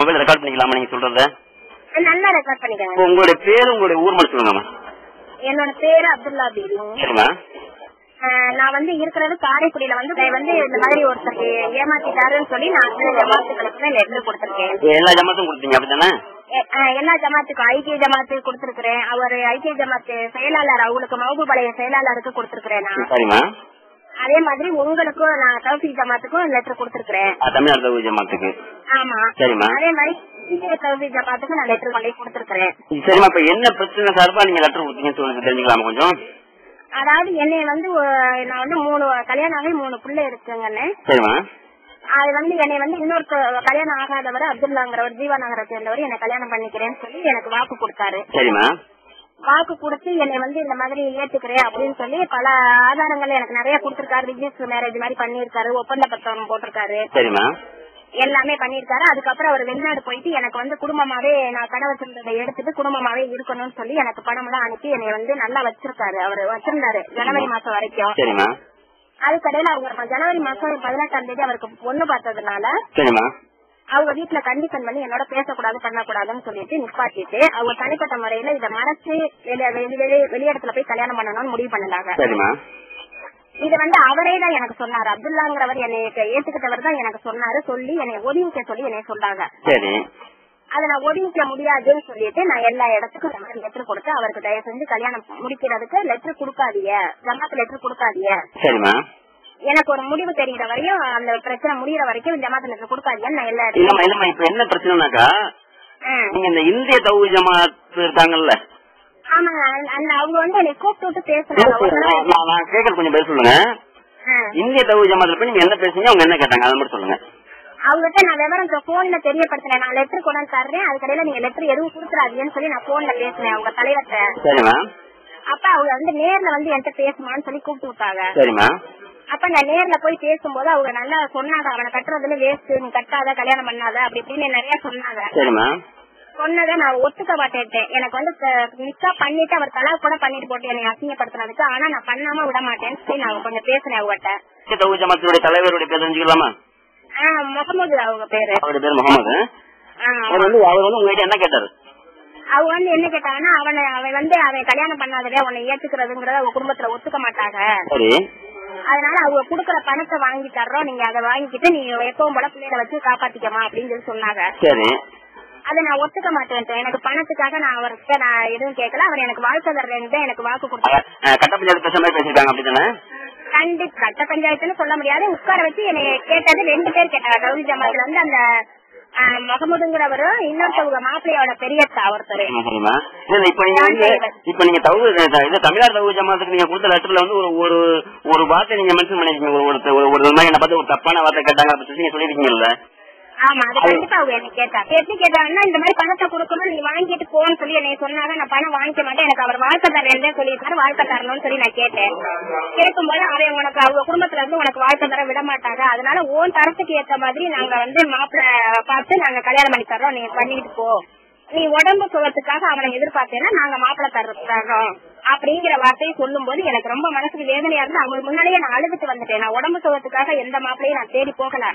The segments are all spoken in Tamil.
மொபைல் ரெக்கார்ட் பண்ணிக்கலாமா நீங்க சொல்றத? நல்லா ரெக்கார்ட் பண்ணிக்கோங்க. உங்களுடைய பேரு உங்களுடைய ஊர் மட்டும் சொல்லுங்கம்மா. என்னோட பேரு அப்துல்லா பேபி. சரிம்மா. நான் வந்து இருக்கிறது காரைக்குடியில வந்து இந்த மாதிரி ஒருத்தர் ஏமாத்திட்டாருன்னு சொல்லி நான் ஜமாத்துக்களுக்கு லெட்டர் கொடுத்திருக்கேன். எல்லா ஜமாத்தும் கொடுத்தீங்க அப்படித்தானே? எல்லா ஜமாத்துக்கும் ஐக்கிய ஜமாத்துக்கு கொடுத்திருக்கிறேன். அவர் ஐக்கிய ஜமாத்து செயலாளர் அவங்களுக்கு மஹபூபாளைய செயலாளருக்கு கொடுத்திருக்கிறேன் நான். சரிம்மா. அதே மாதிரி உங்களுக்கும் நான் தௌஃபீக் ஜமாத்துக்கும் லெட்டர் கொடுத்திருக்கிறேன். தமிழ்நாடு தௌஃபீக் ஜமாத்துக்கு. ஆமா. சரிம்மா. அதே மாதிரி தௌஃபீக் ஜமாத்துக்கு நான் லெட்டர் கொண்டு கொடுத்திருக்கிறேன். சரிம்மா. இப்ப என்ன பிரச்சனை சார்பா நீங்க லெட்டர் கொடுத்தீங்கன்னு சொல்லி தெரிஞ்சுக்கலாமா கொஞ்சம்? அதாவது என்னை வந்து நான் வந்து 3 கல்யாணம் ஆகி 3 பிள்ளை இருக்குங்கன்னு. சரிம்மா. அது வந்து என்னை வந்து இன்னொரு கல்யாணம் ஆகாதவர் அப்துல்லாங்கிறவர் ஜீவா நகரை சேர்ந்தவர் என்னை கல்யாணம் பண்ணிக்கிறேன்னு சொல்லி எனக்கு வாக்கு கொடுத்தாரு. சரிம்மா. வாக்கு கொடுத்து என்னை வந்து இந்த மாதிரி ஏத்துக்கிறேன் அப்படின்னு சொல்லி பல ஆதாரங்கள் எனக்கு நிறைய கொடுத்திருக்காரு. ரிஜிஸ்டர் மேரேஜ் மாதிரி பண்ணிருக்காரு, ஒப்பந்த பத்திரம் போட்டிருக்காரு. சரிம்மா. எல்லாமே பண்ணிருக்காரு. அதுக்கப்புறம் அவர் வெளிநாடு போயிட்டு எனக்கு வந்து குடும்பமாவே நான் கடை வச்சிருந்ததை எடுத்துட்டு குடும்பமாவே இருக்கணும்னு சொல்லி எனக்கு பணம் எல்லாம் அனுப்பி என்னை வந்து நல்லா வச்சிருக்காரு. அவர் வச்சிருந்தாரு ஜனவரி மாசம் வரைக்கும். சரிம்மா. அதுக்கடையில அவங்க ஜனவரி மாசம் 18ஆம் தேதி அவருக்கு பொண்ணு பார்த்ததுனால அவங்க வீட்டுல கண்டிஷன் பண்ணி என்னோட பேசக்கூடாது பண்ணக்கூடாதுன்னு சொல்லிட்டு நிப்பாட்டிட்டு அவங்க தனிப்பட்ட முறையில இதை மறைச்சு வெளியிடத்துல போய் கல்யாணம் பண்ணணும்னு முடிவு பண்ணாங்க. இது வந்து அவரே தான் எனக்கு சொன்னாரு. அப்துல்லாங்கிறவர் என்னை ஏத்துக்கிட்டவர் தான் எனக்கு சொன்னாரு. சொல்லி என்னை ஒதுங்கிக்க சொல்லி என்னை சொன்னாங்க. அதை நான் ஒதுங்கிக்க முடியாதுன்னு சொல்லிட்டு நான் எல்லா இடத்துக்கும் இந்த மாதிரி லெட்டர் கொடுத்து அவருக்கு தயவு செஞ்சு கல்யாணம் முடிக்கிறதுக்கு லெட்டர் கொடுக்காதீங்க, ஜமாத்து லெட்டர் கொடுக்காதீங்க, எனக்கு ஒரு முடிவு தெரிகிற வரையும் அந்த பிரச்சனை முடிகிற வரைக்கும் ஜமாத்து லெட்டர் கொடுக்காதீங்கன்னு நான் எல்லா இடத்துக்கும். இப்ப என்ன பிரச்சனைனாக்கா நீங்க இந்த இந்திய தௌஹீத் ஜமாத் இருக்காங்கல்ல, ஆமாங்க, அவங்க வந்து என்னை கூப்பிட்டு விட்டு பேசுறாங்க. நான் கேட்கறது கொஞ்சம் பேர் சொல்லுங்க. இந்திய தௌஹீத் ஜமாத்ல போய் நீங்க என்ன பேசுறீங்க, அவங்க என்ன கேட்டாங்க அதை மட்டும் சொல்லுங்க. அவங்ககிட்ட நான் விவரம் போன்ல தெரியப்படுத்தினேன். நான் லெட்டர் கொண்டாந்து தர்றேன், அதுக்கடையில நீங்க லெட்டர் எதுவும் கொடுத்துறாதீங்கன்னு சொல்லி நான் போன்ல பேசினேன் அவங்க தலைவர்கிட்ட. அப்ப அவங்க வந்து நேர்ல வந்து என்கிட்ட பேசுமான்னு சொல்லி கூப்பிட்டு விட்டாங்க. அப்ப நான் நேர்ல போய் பேசும்போது அவங்க நல்லா சொன்னாங்க, அவனை கட்டுறதுல வேஸ்ட், நீ கட்டாத, கல்யாணம் பண்ணாத, அப்படி இப்படின்னு நிறைய சொன்னாங்க. சொன்னதை நான் ஒத்துக்க மாட்டேன். எனக்கு வந்து நிக்கா பண்ணிட்டு அவர் தலா கூட பண்ணிட்டு போட்டு என்னை அசிங்கப்படுத்தினதுக்கு, ஆனா நான் பண்ணாம விட மாட்டேன்னு சொல்லி நான் கொஞ்சம் பேசினேன் அவங்ககிட்ட. தலைவருடைய பேர் தெரிஞ்சுக்கலாமா? முகமது அவங்க பேரு. அவருடைய பேர் முகமது. அவர் வந்து உங்ககிட்ட என்ன கேட்டாரு? அவங்க வந்து என்ன கேட்டாங்கன்னா, அவன் வந்து அவன் கல்யாணம் பண்ணாதே உன்னை ஏத்துக்கிறதுங்கிறத அவங்க குடும்பத்துல ஒத்துக்க மாட்டாங்க, அதனால அவங்க குடுக்கற பணத்தை வாங்கி தர்றோம், நீங்க அதை வாங்கிக்கிட்டு நீ எப்பவும் போல பிள்ளைகளை வச்சு காப்பாத்திக்கமா அப்படின்னு சொல்லி சொன்னாங்க. அதை நான் ஒத்துக்க மாட்டேன். எனக்கு பணத்துக்காக நான் அவர்கிட்ட நான் எதுவும் கேட்கல. அவர் எனக்கு வாழ்க்கை தர்றேன்னு எனக்கு வாக்கு கொடுத்தாங்க. கண்டிப்பா கட்ட பஞ்சாயத்துன்னு சொல்ல முடியாது. உட்கார வச்சு என்னை கேட்டது 2 பேர் கேட்டாங்க. தௌஹீத் ஜமாத்ல வந்து அந்த முகமதுங்கிறவரும் இன்னொருத்தவங்க மாப்பிள்ளையோட பெரியத்தா ஒருத்தர். இப்ப நீங்க தமிழ்நாடு தௌஹீத் ஜமாத்துக்கு நீங்க கொடுத்த லெட்டர்ல வந்து ஒரு வார்த்தை நீங்க மென்ஷன் பண்ணிருக்கீங்க. ஒரு என்ன பார்த்து ஒரு தப்பான வார்த்தை கேட்டாங்க அப்படி நீங்க சொல்லிருக்கீங்கல்ல? ஆமா, அது கண்டிப்பா அவங்க என்ன கேட்டாங்க. எப்படி கேட்டாங்கன்னா, இந்த மாதிரி பணத்தை கொடுக்கணும், நீ வாங்கிட்டு போன்னு சொல்லி என்னை சொன்னாங்க. நான் பணம் வாங்கிக்க மாட்டேன், எனக்கு அவர் வாழ்க்கை தரேன்னு சொல்லியிருக்காரு, வாழ்க்கை தரணும்னு சொல்லி நான் கேட்டேன். கேட்கும்போது அவன் உனக்கு அவங்க குடும்பத்துல இருந்து உனக்கு வாழ்க்கை தர விட மாட்டாங்க, அதனால ஓன் தரத்துக்கு ஏற்ற மாதிரி நாங்க வந்து மாப்பிள்ளை பார்த்து நாங்க கல்யாணம் பண்ணி தர்றோம், நீங்க பண்ணிட்டு போ, நீ உடம்பு சுகத்துக்காக அவனை எதிர்பார்த்தேன்னா நாங்க மாப்பிள்ளை தர்றோம் அப்படிங்கிற வார்த்தையை சொல்லும் போது எனக்கு ரொம்ப மனசுக்கு வேதனையா இருந்து அவங்களுக்கு முன்னாலேயே நான் அழுதுட்டு வந்துட்டேன். நான் உடம்பு சுகத்துக்காக எந்த மாப்பிள்ளையும் நான் தேடி போகல.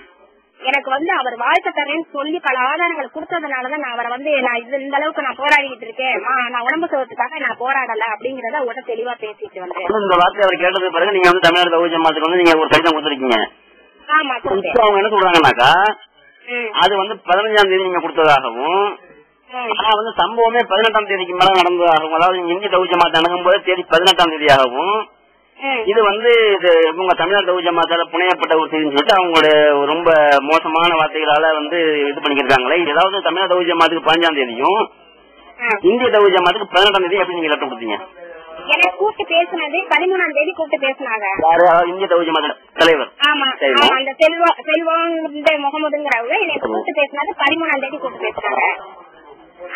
எனக்கு வந்து அவர் வாழ்க்கை தரேன்னு சொல்லி பல ஆதாரங்கள் கொடுத்ததுனாலதான் நான் அவரை வந்து நான் இந்த அளவுக்கு நான் போராடிட்டு இருக்கேன், நான் உடம்பு சுகத்துக்காக நான் போராடல அப்படிங்கறத அவட தெளிவா பேசிட்டு வந்தேன். இந்த வார்த்தை அவர் கேட்டது பிறகு நீங்க வந்து தமிழ்நாடு தௌஹீத் ஜமாத்துக்கு வந்து நீங்க ஒரு கடிதம் கொடுத்துருக்கீங்க. ஆமா, அவங்க என்ன சொல்றாங்கன்னாக்கா, அது வந்து 15ஆம் தேதி நீங்க கொடுத்ததாகவும், ஆனா வந்து சம்பவமே 18ஆம் தேதிக்கு மேல நடந்ததாகவும், அதாவது இந்திய தௌஹீத் ஜமாத் அணுகும் போது தேதி 18ஆம் தேதியாகவும், இது வந்து இவங்க தமிழ்நாடு தௌஹீத் ஜமாத்தால புனையப்பட்ட ஒரு செய்தின்னு சொல்லிட்டு அவங்களுடைய ரொம்ப மோசமான வார்த்தைகளால வந்து இது பண்ணிக்கிறாங்களே. ஏதாவது தமிழ்நாடு தௌஹீத் ஜமாத்துக்கு 15ஆம் தேதியும் இந்திய தௌஹீத் ஜமாத்துக்கு 18ஆம் தேதி எப்படி நீங்க லெட்டர் கொடுத்தீங்க? எனக்கு கூப்பிட்டு பேசினது 13ஆம் தேதி கூப்பிட்டு பேசினாங்க. இந்திய தௌஹீத் ஜமாத் தலைவர். ஆமா, அந்த செல்வம் முகமதுங்கிறவங்க எனக்கு கூப்பிட்டு பேசினது 13ஆம் தேதி கூப்பிட்டு பேசினாங்க.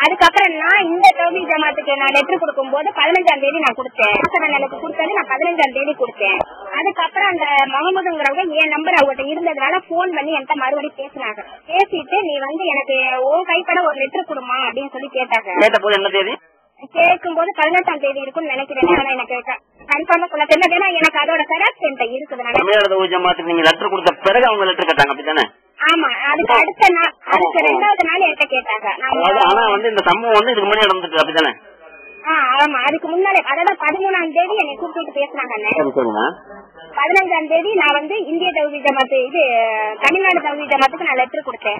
அதுக்கப்புறம் நான் இந்த தௌஹீத் ஜமாத்துக்கு நான் லெட்டர் கொடுக்கும் போது 15ஆம் தேதி நான் கொடுத்தேன். எனக்கு கொடுத்தது நான் 15ஆம் தேதி கொடுத்தேன். அதுக்கப்புறம் அந்த முகமதுங்கிறவங்க என் நம்பர் அவங்ககிட்ட இருந்ததுனால போன் பண்ணி என்கிட்ட மறுபடியும் பேசினாங்க. பேசிட்டு நீ வந்து எனக்கு உன் கைப்பட ஒரு லெட்டர் கொடுமா அப்படின்னு சொல்லி கேட்டாங்க. கேட்கும் போது 18ஆம் தேதி இருக்குன்னு நினைக்கிறேன். ஆனா எனக்கு கன்ஃபார்மா சொல்ல தெரியல, எனக்கு அதோட கரெக்ட் என்கிட்ட இருக்குது. தமிழ்நாடு தௌஹீத் ஜமாத்துக்கு நீங்க லெட்டர் கொடுத்த பிறகு அவங்க லெட்டர் கேட்டாங்க அப்படித்தானே? ஆமா, அதுக்கு அடுத்த நாள், அதுக்கு 2வது நாள் என்கிட்ட கேட்டாங்க. ஆனா வந்து இந்த சம்பவம் வந்து இதுக்கு முன்னாடி நடந்துட்டு அப்படித்தானே? ஆமா, அதுக்கு முன்னாலே, அதாவது 13ஆம் தேதி என்னை கூப்பிட்டு பேசினாங்க. 15ஆம் தேதி நான் வந்து இந்திய தௌஹீத் ஜமாத் இது தமிழ்நாடு தௌஹீத் ஜமாத்துக்கு நான் லெட்டர் கொடுத்தேன்.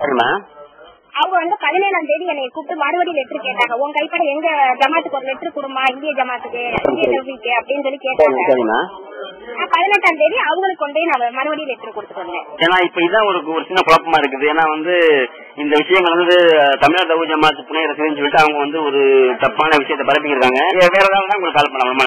அவங்க வந்து 17ஆம் தேதி என்னை கூப்பிட்டு மறுபடியும் லெட்டர் கேட்டாங்க. உன் கைப்பட எங்க ஜமாத்துக்கு ஒரு லெட்டர் கொடுமா, இந்திய ஜமாத்துக்கு, இந்திய தௌஹீத் அப்படின்னு சொல்லி கேட்டாங்க. 18ஆம் தேதி அவங்களுக்கு கொண்டே நான் மறுபடியும் லெட்டர் கொடுத்துட்டு வந்தேன். ஏன்னா இப்ப இதான் ஒரு சின்ன குழப்பமா இருக்குது. ஏன்னா வந்து இந்த விஷயங்கள் வந்து தமிழ்நாடு தௌஹீத் ஜமாத் புனே ரசிகன்னு சொல்லிட்டு அவங்க வந்து ஒரு தப்பான விஷயத்தை பரப்பிக்கிறாங்க. வேற ஏதாவது தான் உங்களுக்கு கால் பண்ணலாம்.